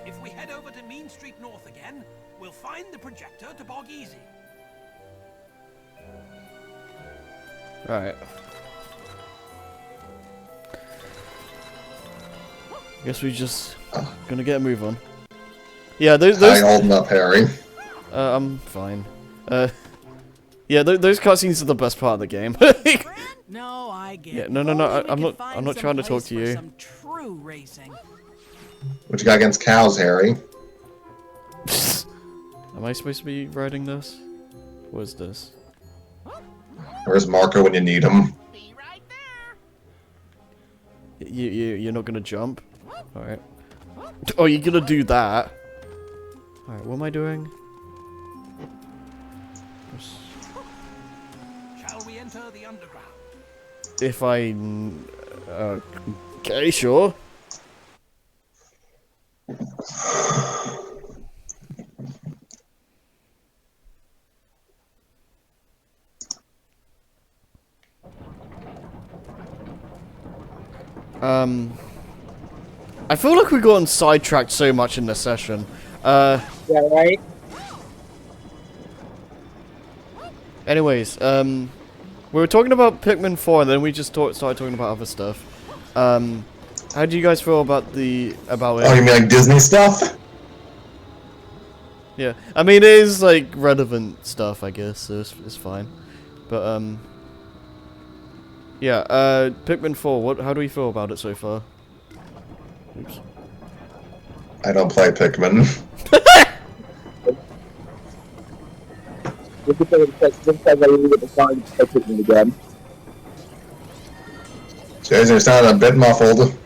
If we head over to Mean Street North again, we'll find the projector to Bog Easy. Alright. Guess we just gonna get a move on. Yeah, those. How you holding up, Harry? I'm fine. Yeah, those cutscenes are the best part of the game. No, I get. Yeah, no. I'm not trying to talk to you. Some true racing. What you got against cows, Harry? Am I supposed to be riding this? What is this? Where's Marco when you need him? Be right there. You're not gonna jump? Alright. Oh, you're gonna do that? Alright, what am I doing? Shall we enter the underground? If I... okay, sure. I feel like we've gotten sidetracked so much in this session. Yeah, right? Anyways, we were talking about Pikmin 4 and then we just started talking about other stuff. How do you guys feel about it? Oh, you mean like Disney stuff? Yeah, I mean, it is, like, relevant stuff, I guess, so it's fine. But, yeah, Pikmin 4, how do we feel about it so far? Oops. I don't play Pikmin. Just because I really get the song to play Pikmin again. Jason, you sound a bit muffled.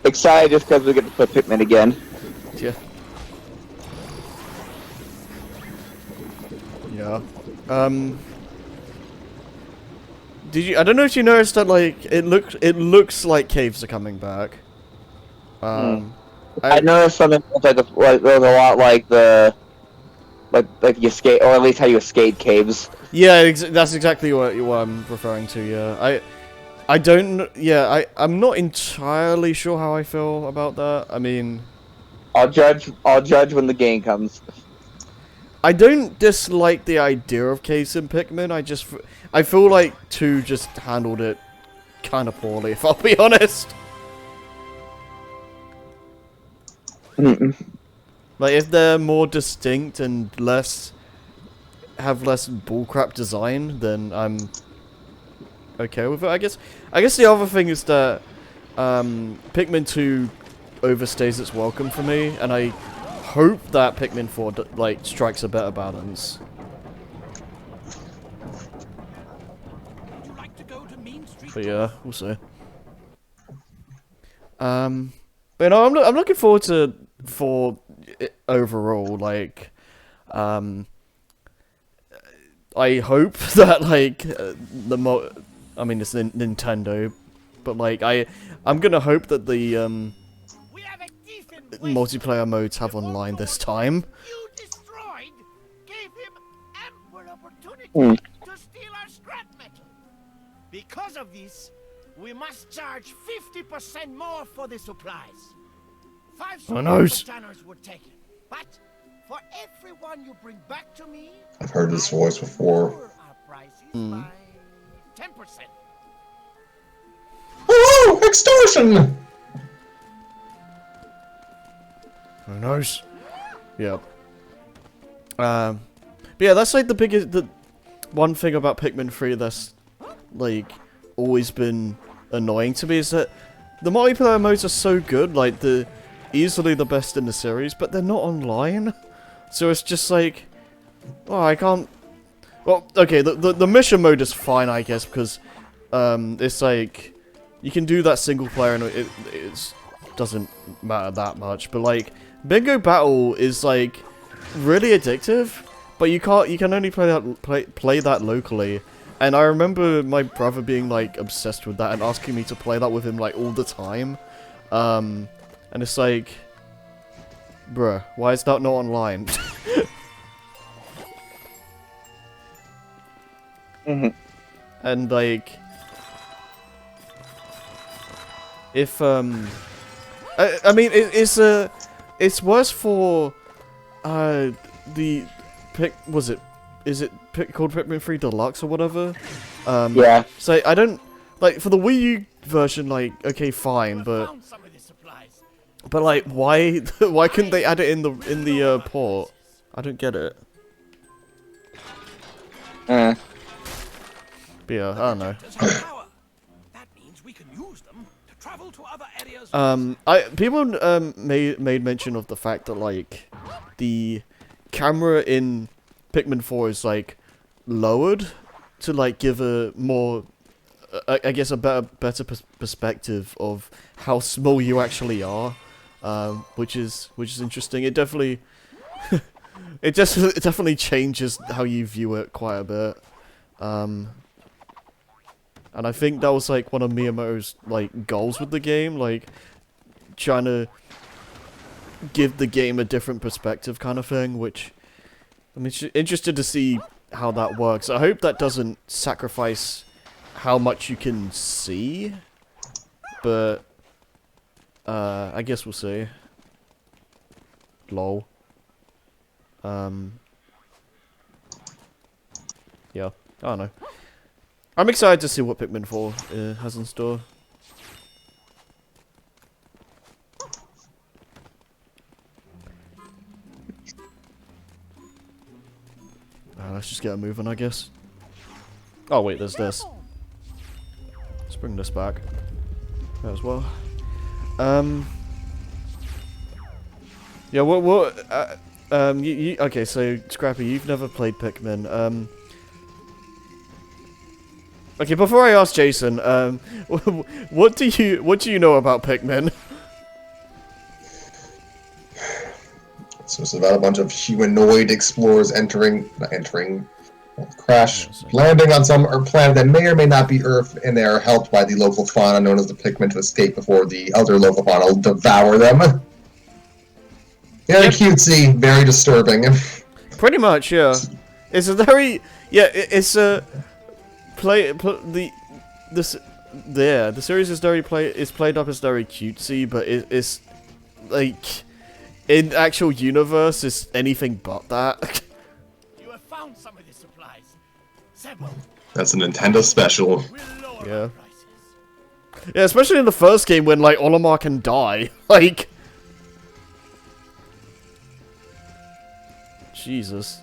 Excited just because we get to play Pikmin again. Yeah. Yeah. Did you? I don't know if you noticed that, like, it looks like caves are coming back. I noticed something like there was a lot like the like you escape, or at least how you escape caves. Yeah, that's exactly what I'm referring to. Yeah, I don't. Yeah, I'm not entirely sure how I feel about that. I mean, I'll judge when the game comes. I don't dislike the idea of caves in Pikmin. I feel like 2 just handled it kind of poorly, if I'll be honest. Like, if they're more distinct and have less bullcrap design, then I'm okay with it. I guess the other thing is that Pikmin 2 overstays its welcome for me, and I hope that Pikmin 4 like strikes a better balance. Would you like to go to Mean Street? But yeah, we'll see. But no, I'm looking forward to 4 overall. Like, I hope that like I mean it's Nintendo, but like I'm gonna hope that the multiplayer modes have online this time. You destroyed gave him ample opportunity to steal our scrap metal. Because of this, we must charge 50% more for the supplies. 5 scanners were taken, but for everyone you bring back to me, I've heard this voice before. lower our prices by 10%. Woo! Extortion! Who knows? Yep. But yeah, that's like the one thing about Pikmin 3 that's like always been annoying to me is that the multiplayer modes are so good, like easily the best in the series, but they're not online. So it's just like, oh, I can't. Well, okay, the mission mode is fine, I guess, because it's like you can do that single player and it doesn't matter that much. But like Bingo Battle is like really addictive, but you can only play that locally. And I remember my brother being like obsessed with that and asking me to play that with him like all the time. And it's like, bruh, why is that not online? And like, if I mean, it's worse for the is it called Pikmin 3 Deluxe or whatever? Yeah. So I don't like for the Wii U version. Like, okay, fine, but like, why why couldn't they add it in the port? I don't get it. But yeah, I don't know. People made mention of the fact that like the camera in Pikmin 4 is like lowered to like give a more, I guess, a better perspective of how small you actually are, which is interesting. It definitely it definitely changes how you view it quite a bit. And I think that was like one of Miyamoto's like goals with the game, like trying to give the game a different perspective kind of thing, which I'm interested to see how that works. I hope that doesn't sacrifice how much you can see, but I guess we'll see. Lol. Yeah, I don't know. I'm excited to see what Pikmin 4 has in store. Let's just get a move on, I guess. Oh wait, there's this. Let's bring this back as well. Yeah, okay, so Scrappy, you've never played Pikmin. Okay, before I ask Jason, what do you know about Pikmin? So it's about a bunch of humanoid explorers landing on some planet that may or may not be Earth, and they are helped by the local fauna known as the Pikmin to escape before the other local fauna will devour them. Very cutesy, very disturbing. Pretty much, yeah. It's a very it's a the series is played up as very cutesy, but it's like in actual universe is anything but that. You have found some of the supplies. That's a Nintendo special. Yeah. Yeah, especially in the first game when like Olimar can die. Like, Jesus.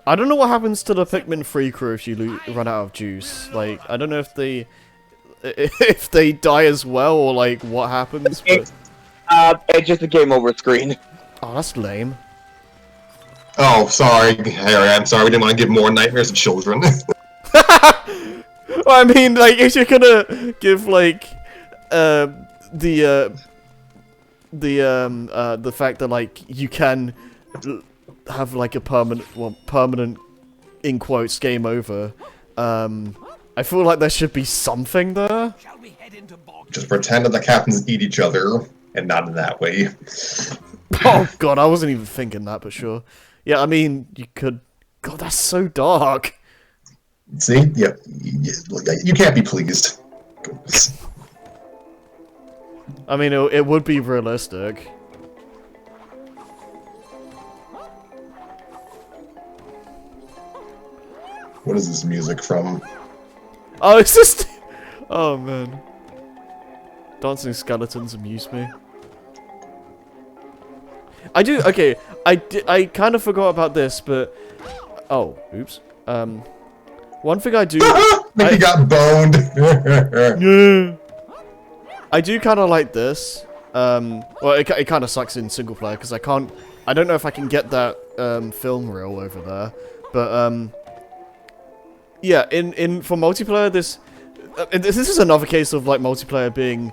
I don't know what happens to the Pikmin 3 crew if you run out of juice. Like, I don't know if they die as well or like what happens. But... It's just a game over screen. Oh, that's lame. Oh, sorry, Harry. I'm sorry. We didn't want to give more nightmares to children. Well, I mean, like, if you're gonna give like the fact that like you can have like a permanent in quotes game over, I feel like there should be something there. Just pretend that the captains eat each other, and not in that way. Oh god, I wasn't even thinking that, but sure. Yeah, I mean, you could... God, that's so dark. See? Yeah, you can't be pleased. Goodness. I mean, it would be realistic. What is this music from? Oh, it's just... Oh, man. Dancing skeletons amuse me. I do... Okay, I kind of forgot about this, but... Oh, oops. One thing I do... I got boned. Yeah. I do kind of like this. Well, it kind of sucks in single player, because I don't know if I can get that film reel over there. But, yeah, for multiplayer, this is another case of, like, multiplayer being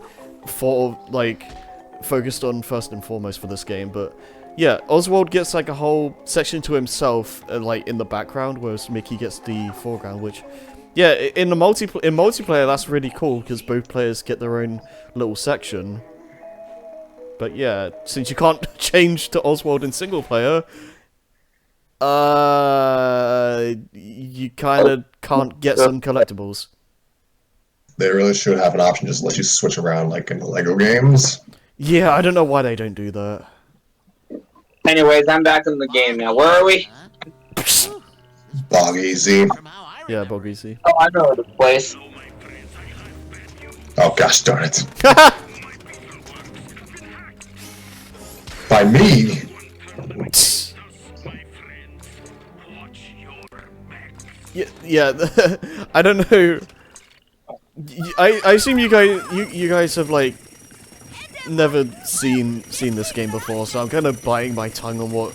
focused on first and foremost for this game, but yeah, Oswald gets like a whole section to himself, like in the background, whereas Mickey gets the foreground. Which, yeah, in multiplayer that's really cool because both players get their own little section. But yeah, since you can't change to Oswald in single player, you kind of can't get some collectibles. They really should have an option just to let you switch around like in the Lego games. Yeah, I don't know why they don't do that. Anyways, I'm back in the game now. Where are we? Bog easy. From how I Yeah, remember, bog easy. Oh, I know this place. Oh gosh darn it. By me? Yeah, I don't know. I assume you guys have like never seen this game before, so I'm kind of biting my tongue on what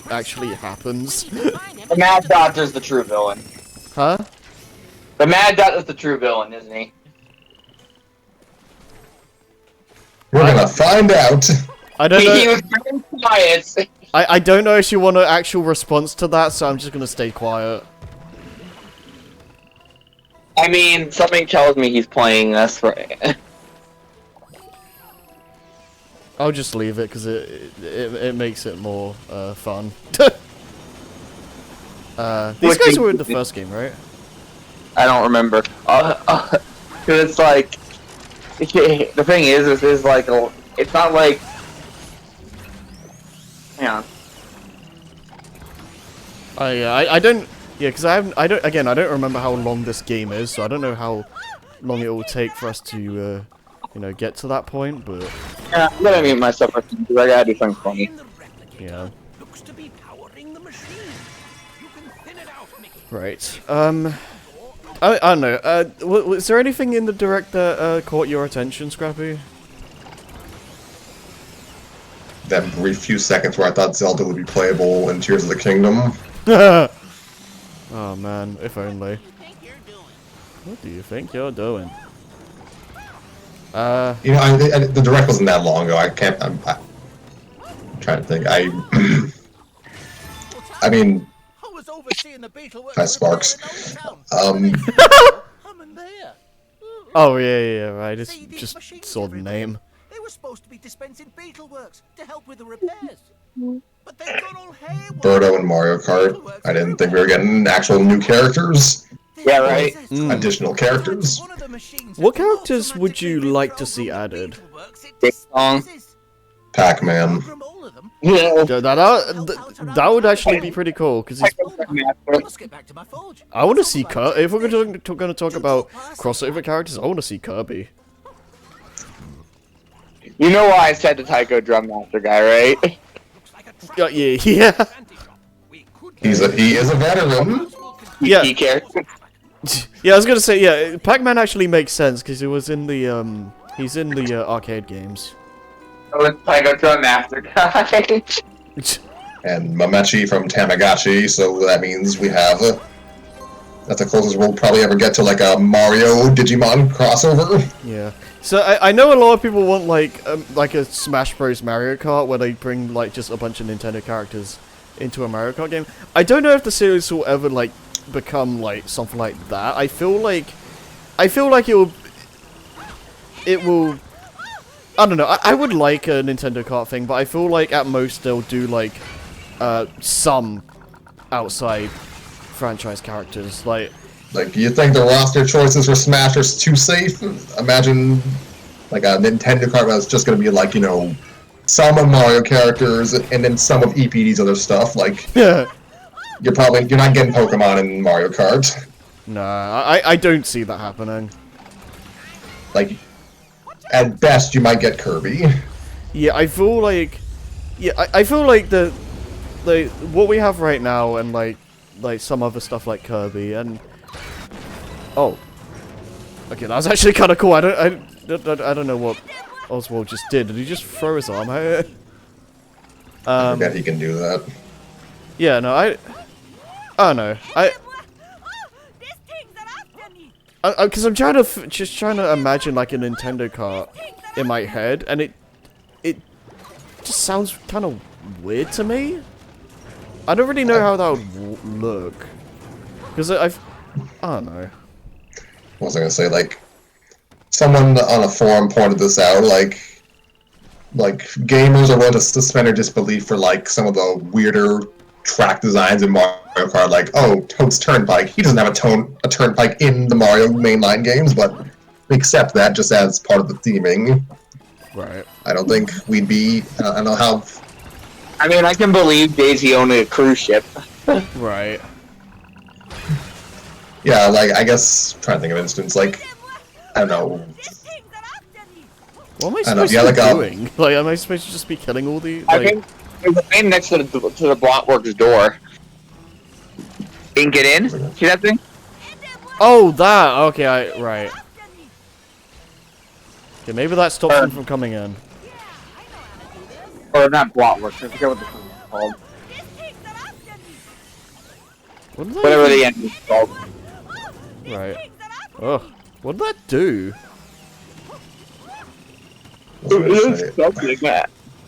actually happens. The Mad Doctor's the true villain. Huh? The Mad Doctor's the true villain, isn't he? We're gonna find out. I don't He know. was very quiet. I don't know if you want an actual response to that, so I'm just gonna stay quiet. I mean, something tells me he's playing this for. I'll just leave it because it makes it more fun. These guys were in the first game, right? I don't remember. 'Cause it's like the thing is like it's not like. Hang on. I don't. Yeah, because I don't. Again, I don't remember how long this game is, so I don't know how long it will take for us to, you know, get to that point. But Yeah, I'm gonna mute myself because I gotta do something funny. the replica yeah, looks to be powering the machine. You can thin it out, Mickey. right. I don't know. Was there anything in the direct that caught your attention, Scrappy? That brief few seconds where I thought Zelda would be playable in Tears of the Kingdom. Oh man, if only. What do you think you're doing? What do you think you're doing? You know, the direct wasn't that long ago. I'm trying to think. I mean, I was overseeing the Beetleworks Hi, Sparks. repair in Old Town. I'm in there. Oh yeah, right. I See, these just machines saw the everywhere. name. They were supposed to be dispensing Beetleworks to help with the repairs. But they've gone all haywire. Birdo and Mario Kart. I didn't think we were getting actual new characters. Yeah, right. Mm. Additional characters. One of the machines What has characters would you automatically like to see reprogrammed added? Beetleworks into Ding dong. species. Pac-Man. Program all of them. Yeah. Yeah, that would actually be pretty cool because I must get back to my forge. I want to see Kirby. If we're going to talk about crossover characters, I want to see Kirby. You know why I said the Taiko Drum Master guy, right? Looks like a Yeah. We could He is a veteran. Yeah. He cares. Yeah, I was gonna say, yeah, Pac-Man actually makes sense because he was in the he's in the arcade games. Oh, it's Taiko Drum Master guy. And Mamechi from Tamagotchi, so that means we have... that's the closest we'll probably ever get to like a Mario Digimon crossover. Yeah. So I know a lot of people want like a Smash Bros. Mario Kart where they bring like just a bunch of Nintendo characters into a Mario Kart game. I don't know if the series will ever like become like something like that. I feel like it will. I don't know. I would like a Nintendo Kart thing, but I feel like at most they'll do like some outside franchise characters like. Like, do you think the roster choices for Smash are too safe? Imagine, like, a Nintendo Kart that's just gonna be, like, you know, some of Mario characters and then some of EPD's other stuff. Like, Yeah. you're not getting Pokemon in Mario Kart. Nah, I don't see that happening. Like, at best, you might get Kirby. Yeah, I feel like, I feel like the what we have right now and like some other stuff like Kirby and oh, okay, that was actually kind of cool. I don't know what Oswald just did. Did he just throw his arm out? I forget he can do that. Yeah, no, I don't know. Because I'm trying to just trying to imagine like a Nintendo Kart in my head, and it just sounds kind of weird to me. I don't really know how that would look, because I don't know. What was I gonna say? Like, someone on a forum pointed this out. Like gamers are willing to suspend their disbelief for like some of the weirder track designs in Mario Kart. Like, oh, Toad's Turnpike. He doesn't have a turnpike in the Mario mainline games, but accept that just as part of the theming. Right. I don't think we'd be. I don't know how. I mean, I can believe Daisy owning a cruise ship. Right. Yeah, like I guess trying to think of an instance like I don't know. What am I I know, supposed yeah, to be like, doing? Like, am I supposed to just be killing all the? I Like, think there's a thing next to the blockworks door. You can get in. See that thing? oh, that. Okay, right. Okay, maybe that stops them from coming in. Or not blockworks. I forget what the thing is called. What did that Whatever even- the end is called. Right. Ugh. What did that do?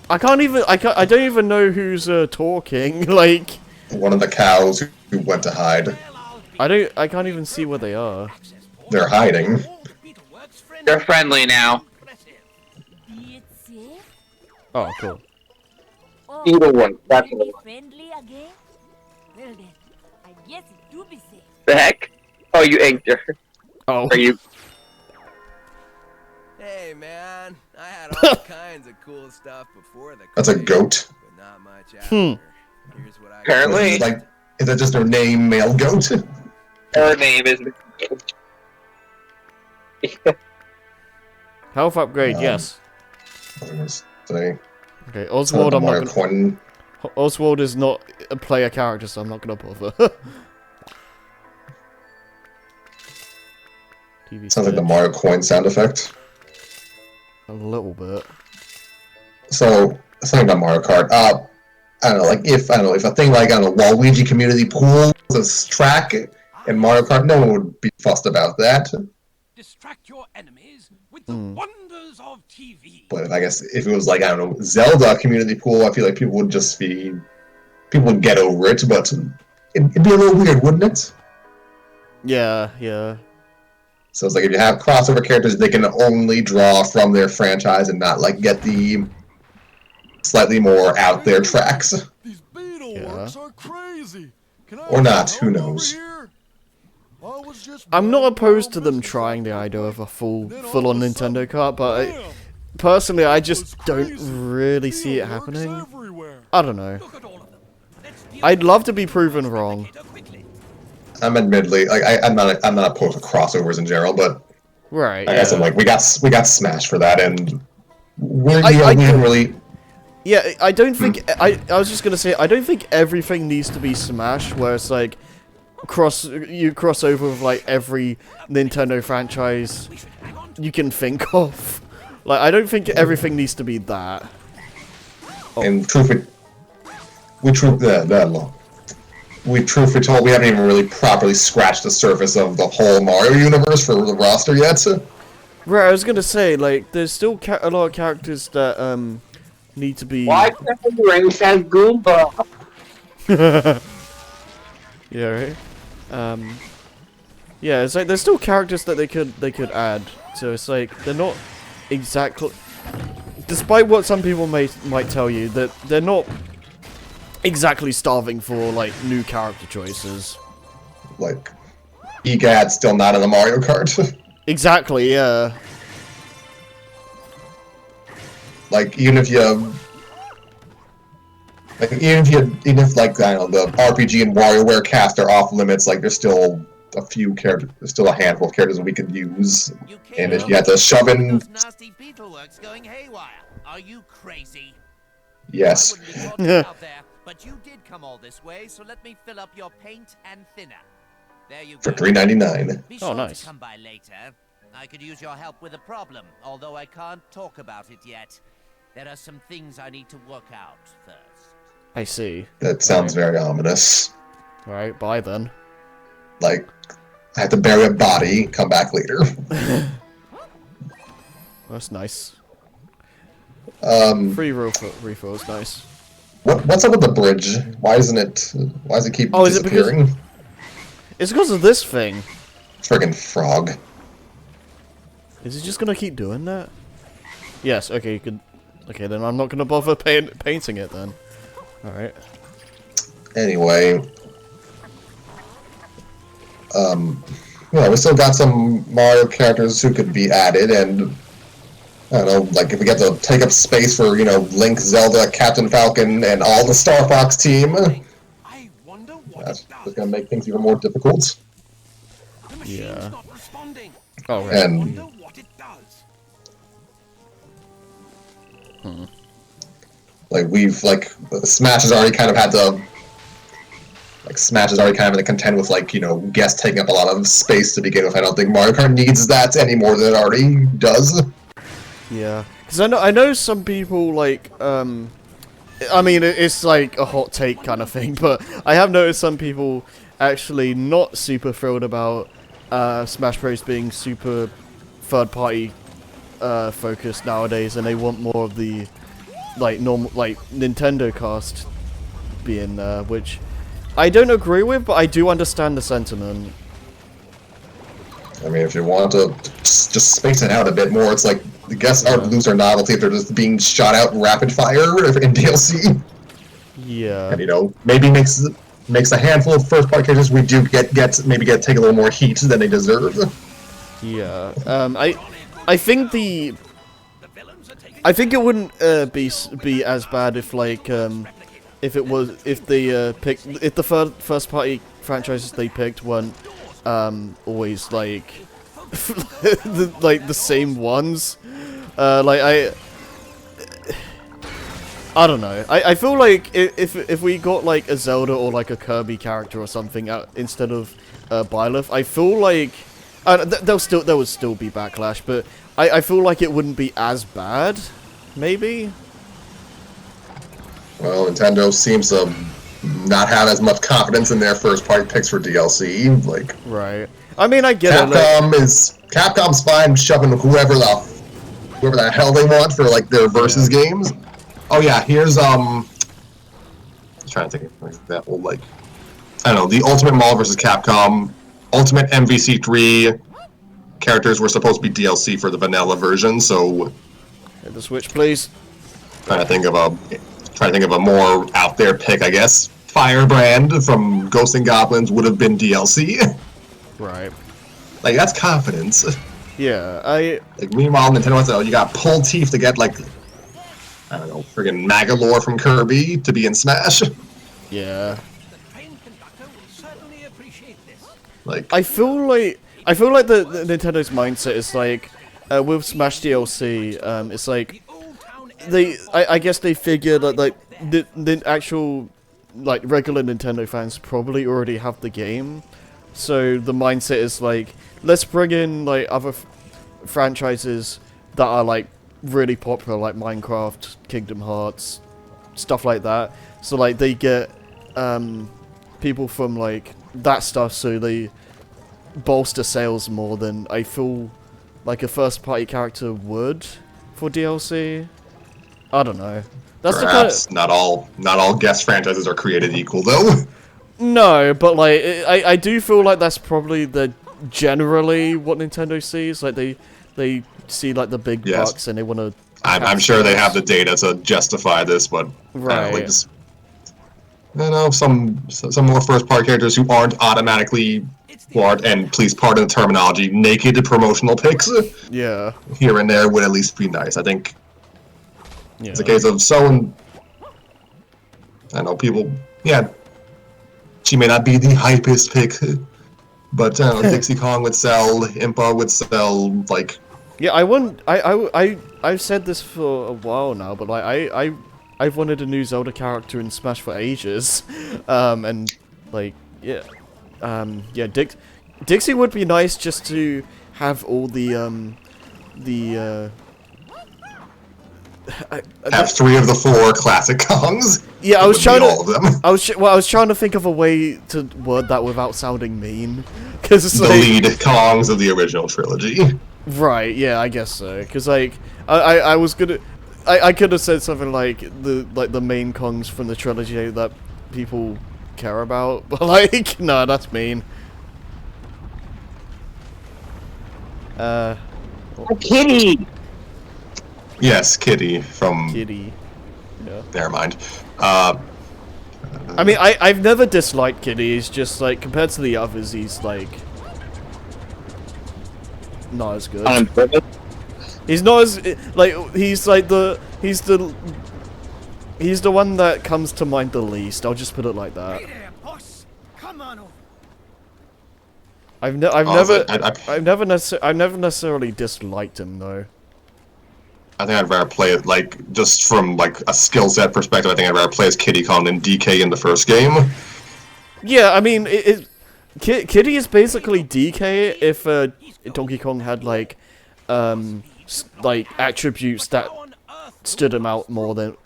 I can't even. I don't even know who's talking. Like, One of the cows who went to hide. I can't even see where they are. They're hiding. They're friendly now. Oh, cool. Either one. That's the one. Friendly again? Well then, I guess it do be safe. The heck? Oh, you inked her. Oh. Are you? Hey man, I had all kinds of cool stuff before the That's a craze, goat. but not much after. Here's what I Apparently. Is like, is that just their name, male goat? Her name is. Health upgrade. Yes. I was gonna say. Okay. Oswald. I'm not Mario gonna. Coin. Oswald is not a player character, so I'm not gonna bother. TV Sounds like the switch. Mario Coin sound effect. A little bit. So something about Mario Kart. I don't know, like if a thing like I don't know, Waluigi Community Pool was a track in Mario Kart, no one would be fussed about that. Distract your enemies with the wonders of TV. But I guess if it was like I don't know, Zelda Community Pool, I feel like people would get over it, but it'd be a little weird, wouldn't it? Yeah. Yeah. So it's like if you have crossover characters, they can only draw from their franchise and not like get the slightly more out there tracks. These beetleworks are crazy. Can I Or not, help who over knows? here? I was just I'm not running opposed to around them business trying the like idea of a and full then all on of a sudden, Nintendo Kart, but bam! personally, I It just was don't crazy. really see it Beetleworks happening. everywhere. I don't know. Look at all of them. Let's deal I'd with love to be proven wrong. Replicator quickly. I'm admittedly like I'm not opposed to crossovers in general, but Right. I guess I'm yeah. like we got Smash for that, and we I didn't really. Yeah, I don't think I was just gonna say I don't think everything needs to be Smash, where it's like you cross over with like every Nintendo franchise you can think of. Like I don't think everything needs to be that. And truthfully told, we haven't even really properly scratched the surface of the whole Mario universe for the roster yet. Right, I was gonna say like there's still a lot of characters that need to be. Why can't the ring says Goomba? Yeah, right. Yeah, it's like there's still characters that they could add. So it's like they're not exactly, despite what some people might tell you, that they're not exactly starving for like new character choices. Like, EGAD's still not in the Mario Kart. Exactly, yeah. Like even if like I don't know, the RPG and WarioWare cast are off limits, like there's still a few characters, there's still a handful of characters that we could use. You And came if you had to shove in, those nasty beetleworks going haywire. Are you crazy? yes. I wouldn't be talking out there, but you did come all this way, so let me fill up your paint and thinner. There you For go. $3.99. Be Oh, sure nice. to come by later. I could use your help with a problem, although I can't talk about it yet. There are some things I need to work out first. I see. That sounds very ominous. Alright, bye then. Like, I have to bury a body, come back later. That's nice. Um, Free refills, nice. what's up with the bridge? Why does it keep Oh, is it because- disappearing? It's because of this thing. Friggin' frog. Is it just gonna keep doing that? Yes, okay, you could. Okay, then I'm not gonna bother painting it then. Alright. Anyway. we still got some Mario characters who could be added, and I don't know, like if we get to take up space for, Link, Zelda, Captain Falcon, and all the Star Fox team, I wonder what that's it does. just gonna make things even more difficult. The machine's Yeah. not responding. Oh, right. I And wonder what it does. Smash has already kind of had to. Smash is already kind of in a contend with, guests taking up a lot of space to begin with. I don't think Mario Kart needs that any more than it already does. Yeah, because I know some people I mean it's like a hot take kind of thing, but I have noticed some people actually not super thrilled about Smash Bros being super third party focused nowadays, and they want more of the normal Nintendo cast being there, which I don't agree with, but I do understand the sentiment. I mean, if you want to just space it out a bit more, it's like the guests aren't lose their novelty if they're just being shot out rapid fire in DLC. Yeah. And maybe makes a handful of first party characters we do get take a little more heat than they deserve. Yeah. I think it wouldn't be as bad if if the first party franchises they picked weren't always the same ones. I don't know. I feel like if we got a Zelda or a Kirby character or something out instead of Byleth, I feel like there would still be backlash, but I feel like it wouldn't be as bad, maybe. Well, Nintendo seems to not have as much confidence in their first party picks for DLC. Right. I mean, I get it. Capcom's fine shoving whoever the hell they want for their versus games. Oh yeah, here's I'm trying to think of an example, I don't know, the Ultimate Mall versus Capcom, Ultimate MVC3 characters were supposed to be DLC for the vanilla version, so Hit the Switch, please. trying to think of a more out there pick, I guess. Firebrand from Ghosts and Goblins would have been DLC. Right. That's confidence. Yeah, Meanwhile, Nintendo wants you got pull teeth to get I don't know, friggin' Magalore from Kirby to be in Smash. yeah. The train conductor will certainly appreciate this. I feel like the Nintendo's mindset is with Smash DLC, it's The old town I guess they figure that the actual regular Nintendo fans probably already have the game, so the mindset is let's bring in other franchises that are really popular, like Minecraft, Kingdom Hearts, stuff like that. So they get people from that stuff, so they bolster sales more than I feel a first party character would for DLC. I don't know. That's Perhaps not all guest franchises are created equal, though. No, but I do feel that's probably generally what Nintendo sees. They see the big Yes. bucks and they want to. I'm sure they have the data to justify this, but Right. some more first party characters who aren't automatically, and please pardon the terminology, naked promotional picks Yeah. here and there would at least be nice. I think Yeah. it's a case of I know people, yeah, she may not be the hypest pick, but Dixie Kong would sell, Impa would sell, Yeah, I've said this for a while now, but I've wanted a new Zelda character in Smash for ages, and Dixie would be nice just to have all have 3 of the 4 classic Kongs. Yeah, I was trying all of them. I was trying to think of a way to word that without sounding mean, because it's The lead Kongs of the original trilogy. Right, yeah, I guess so. Because I was gonna, I could have said something like the main Kongs from the trilogy that people care about, but no, that's mean. Kitty! Yes, Kitty from. Kitty. Yeah. Never mind. I mean, I've never disliked Kitty. He's just compared to the others, he's not as good. On purpose? He's not as like he's the one that comes to mind the least. I'll just put it like that. Hey there, boss. Come on over. I've never necessarily disliked him though. I think I'd rather play it, like, just from, like, a skill set perspective, I think I'd rather play as Kiddy Kong than DK in the first game. Yeah, I mean, Kiddy is basically DK if Donkey Kong had like attributes that stood him out more than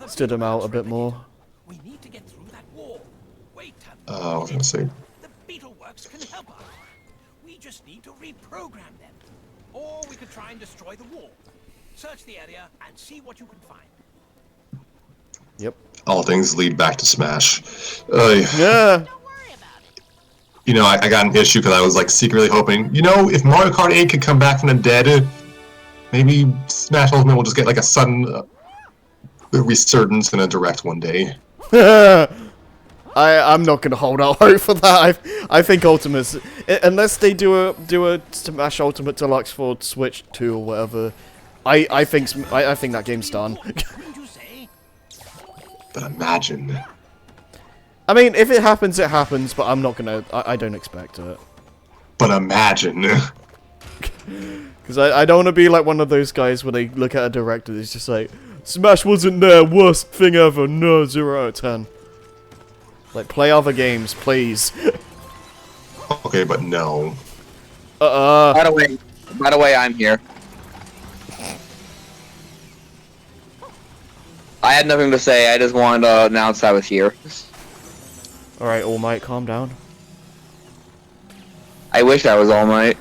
stood him out a bit more. We need to get through that wall. Wait, I was gonna say. the Beetleworks can help us. We just need to reprogram them. Or we could try and destroy the wall. Search the area and see what you can find. Yep. All things lead back to Smash. Yeah. You know, I got an issue because I was, like, secretly hoping, you know, if Mario Kart 8 could come back from the dead, maybe Smash Ultimate will just get, like, a sudden resurgence in a direct one day. I'm not gonna hold out hope for that. I think Ultimate's, unless they do a Smash Ultimate Deluxe for Switch 2 or whatever, I think that game's done. But imagine. I mean, if it happens, it happens. But I'm not gonna. I don't expect it. But imagine. Because I don't want to be like one of those guys where they look at a director and it's just like, Smash wasn't there, worst thing ever. No, 0 out of 10. Like, play other games, please. Okay, but no. By the way, I'm here. I had nothing to say. I just wanted to announce I was here. All right, All Might, calm down. I wish I was All Might.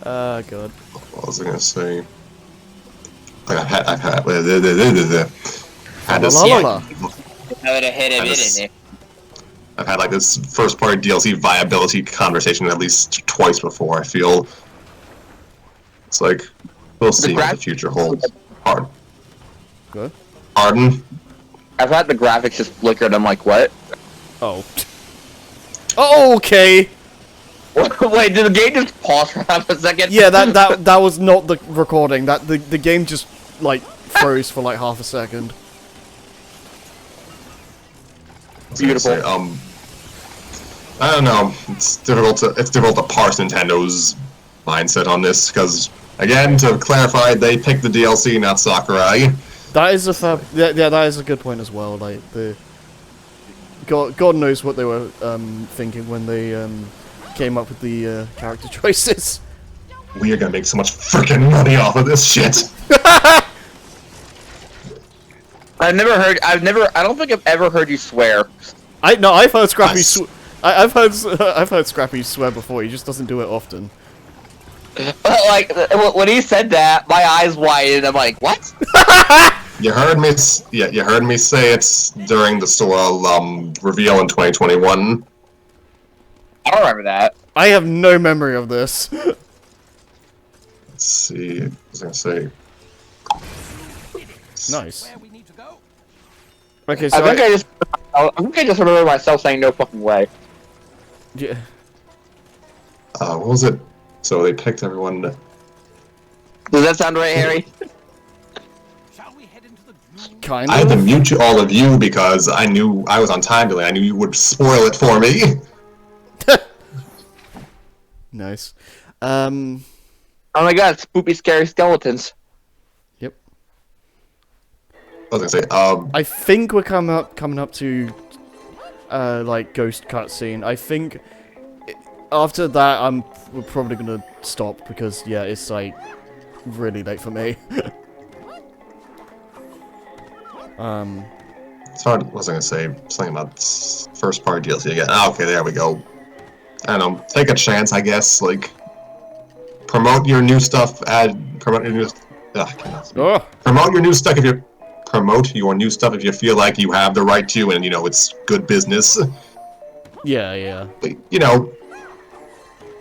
God. What was I gonna say? Like, I've had this. I've had like this first-party DLC viability conversation at least twice before. I feel it's like we'll see what the future holds. Hard. Good. Pardon? I've had the graphics just flickered. I'm like, what? Oh. Oh, okay. Wait, did the game just pause for half a second? Yeah, that was not the recording. That the game just like froze for like half a second. Beautiful. Say, I don't know. It's difficult to parse Nintendo's mindset on this because, again, to clarify, they picked the DLC, not Sakurai. That is a fair. Yeah, that is a good point as well. Like God knows what they were thinking when they came up with the character choices. We are gonna make so much freaking money off of this shit. I don't think I've ever heard you swear. I've heard Scrappy. I've heard Scrappy swear before. He just doesn't do it often. Like when he said that, my eyes widened. I'm like, what? You heard me. Yeah, you heard me say it's during the Soul reveal in 2021. I don't remember that. I have no memory of this. Let's see. What was I gonna say? Nice. Where we need to go? Okay, so I think I just remember myself saying no fucking way. Yeah. What was it? So they picked everyone. Does that sound right, Harry? Shall we head into the gloom? Kind I had to of. mute all of you because I knew I was on time delay. I knew you would spoil it for me. Nice. Oh my god, spoopy scary skeletons. Yep. I was gonna say, I think we're coming up to like ghost cutscene. I think after that we're probably gonna stop because yeah, it's like really late for me. sorry, what was I gonna say? Something about first party DLC again. Ah, okay, there we go. I don't know. Take a chance, I guess. Like, promote your new stuff. Promote your new. I cannot speak. Oh. Promote your new stuff if you promote your new stuff if you feel like you have the right to, and you know it's good business. Yeah. But, you know,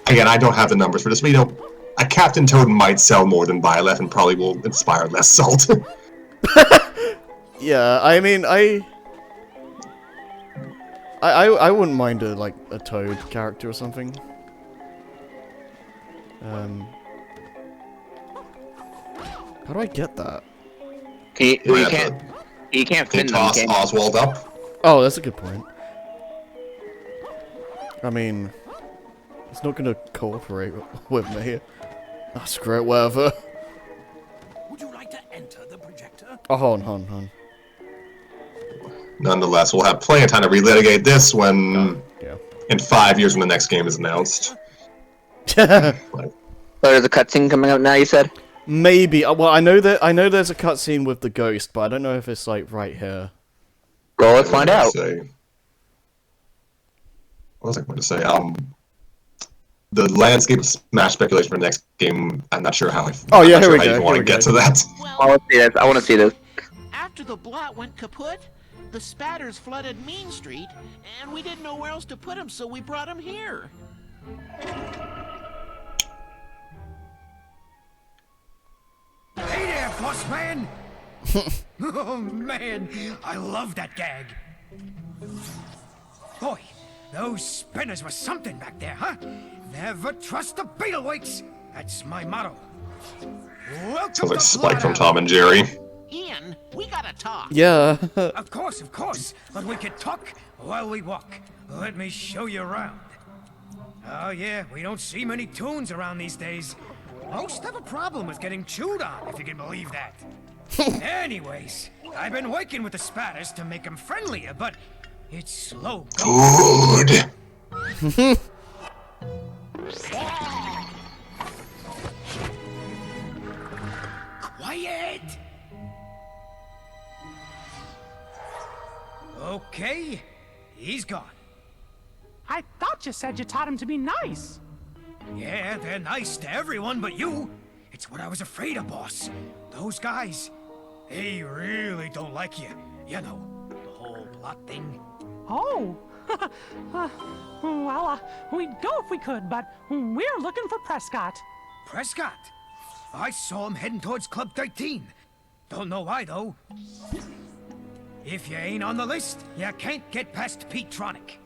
again, I don't have the numbers for this, but you know, a Captain Toad might sell more than Byleth and probably will inspire less salt. Yeah, I mean, I wouldn't mind a Toad character or something. How do I get that? You Might have can't. You can't Can pin you them. toss Can you? Oswald up? Oh, that's a good point. I mean, it's not gonna cooperate with me. Ah, screw it, whatever. Would you like to enter the projector? Oh, hold on. Nonetheless, we'll have plenty of time to relitigate this when, Yeah. in 5 years when the next game is announced. So there's a cutscene coming up now. You said. Maybe. Well, I know there's a cutscene with the ghost, but I don't know if it's like right here. Well, let's find out. What was I going to say? The landscape of Smash speculation for the next game. I'm not sure how. Oh yeah, I'm not here sure we how go. you want to get to that. I want to see this. I want to see this. After the blot went kaput, the spatters flooded Mean Street, and we didn't know where else to put them, so we brought them here. Hey there, boss man! Oh man, I love that gag. Boy, those spinners were something back there, huh? Never trust the Beetleweights. That's my motto. Welcome Sounds like to Spike from Bloodhound. Tom and Jerry. Ian, we gotta talk. Yeah. Of course, but we can talk while we walk. Let me show you around. Oh yeah, we don't see many tunes around these days. Most have a problem with getting chewed on, if you can believe that. Anyways, I've been working with the spatters to make them friendlier, but it's slow going. Good. Quiet! Okay, he's gone. I thought you said you taught him to be nice. Yeah, they're nice to everyone but you. It's what I was afraid of, boss. Those guys, they really don't like you. You know, the whole plot thing. Oh. Well, we'd go if we could, but we're looking for Prescott. Prescott? I saw him heading towards Club 13. Don't know why, though. If you ain't on the list, you can't get past Pete-tronic.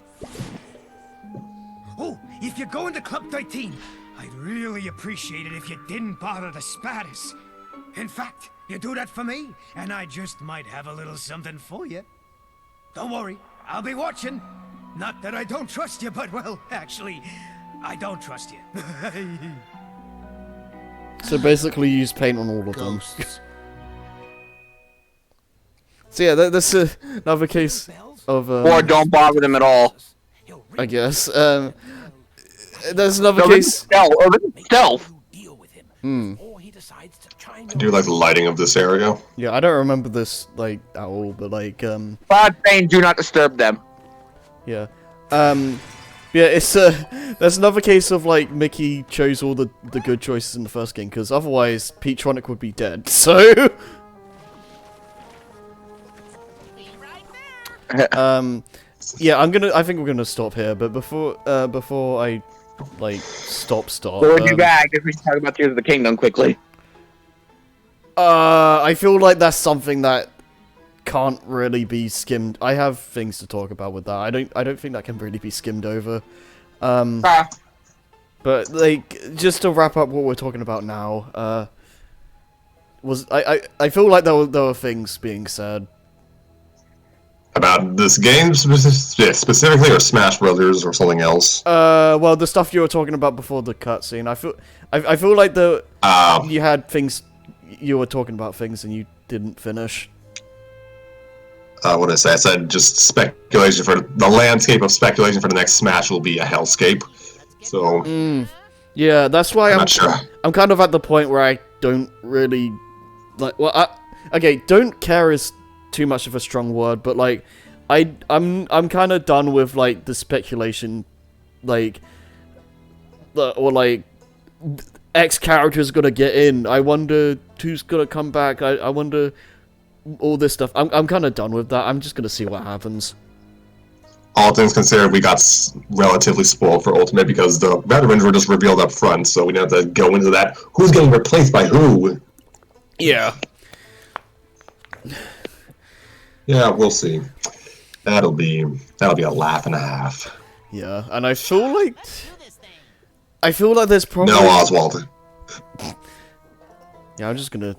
Oh, if you're going to Club 13, I'd really appreciate it if you didn't bother the spatters. In fact, you do that for me, and I just might have a little something for you. Don't worry, I'll be watching. Not that I don't trust you, but, well, actually, I don't trust you. So basically, use paint on all of them. So yeah, that's another case of. Or don't bother them at all. I guess. There's another case. Stealth. I do like the lighting of this area. Yeah, I don't remember this like at all, but like God saying, do not disturb them. yeah, yeah. It's there's another case of like Mickey chose all the good choices in the first game because otherwise Pete-tronic would be dead. So. Yeah, I think we're gonna stop here, but before I, like, stop. We'll be back if we talk about Tears of the Kingdom quickly. I feel like that's something that can't really be skimmed. I have things to talk about with that. I don't think that can really be skimmed over. But like, just to wrap up what we're talking about now, I feel like there were things being said. About this game specifically, or Smash Brothers, or something else? Well, the stuff you were talking about before the cutscene. I feel like you had things, you were talking about things and you didn't finish. What did I say? I said just speculation for the landscape of speculation for the next Smash will be a hellscape. So. Yeah, that's why I'm not sure. I'm kind of at the point where I don't really like. Well, okay, don't care is too much of a strong word, but like, I'm kind of done with like the speculation, like, or like, X character's gonna get in. I wonder who's gonna come back. I wonder all this stuff. I'm kind of done with that. I'm just gonna see what happens. All things considered, we got relatively spoiled for Ultimate because the veterans were just revealed up front, so we didn't have to go into that. Who's getting replaced by who? Yeah. Yeah, we'll see. That'll be a laugh and a half. Yeah, and I feel like I feel like there's probably... No, Oswald. Yeah, I'm just gonna...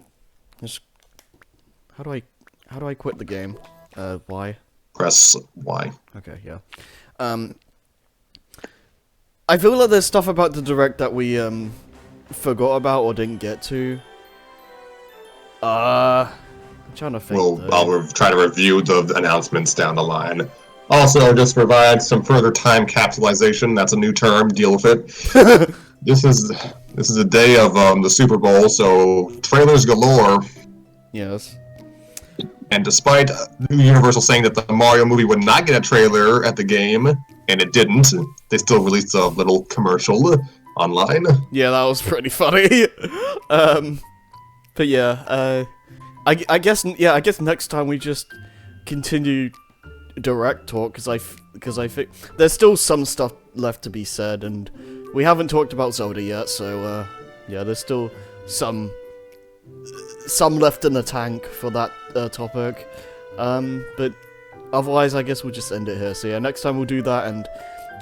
How do I quit the game? Y? Press Y. Okay, yeah. I feel like there's stuff about the Direct that we, forgot about or didn't get to. I'm trying to think. I'll try to review the announcements down the line. Also, just provide some further time capsulization. That's a new term. Deal with it. This is a day of the Super Bowl, so trailers galore. Yes. And despite Universal saying that the Mario movie would not get a trailer at the game, and it didn't, they still released a little commercial online. Yeah, that was pretty funny. But yeah, I guess next time we just continue Direct talk because I think there's still some stuff left to be said, and we haven't talked about Zelda yet, so yeah, there's still some left in the tank for that topic. But otherwise, I guess we'll just end it here. So yeah, next time we'll do that, and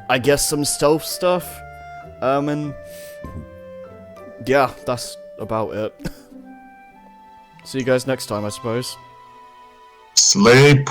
I guess some stealth stuff. And yeah, that's about it. See you guys next time, I suppose. Sleep.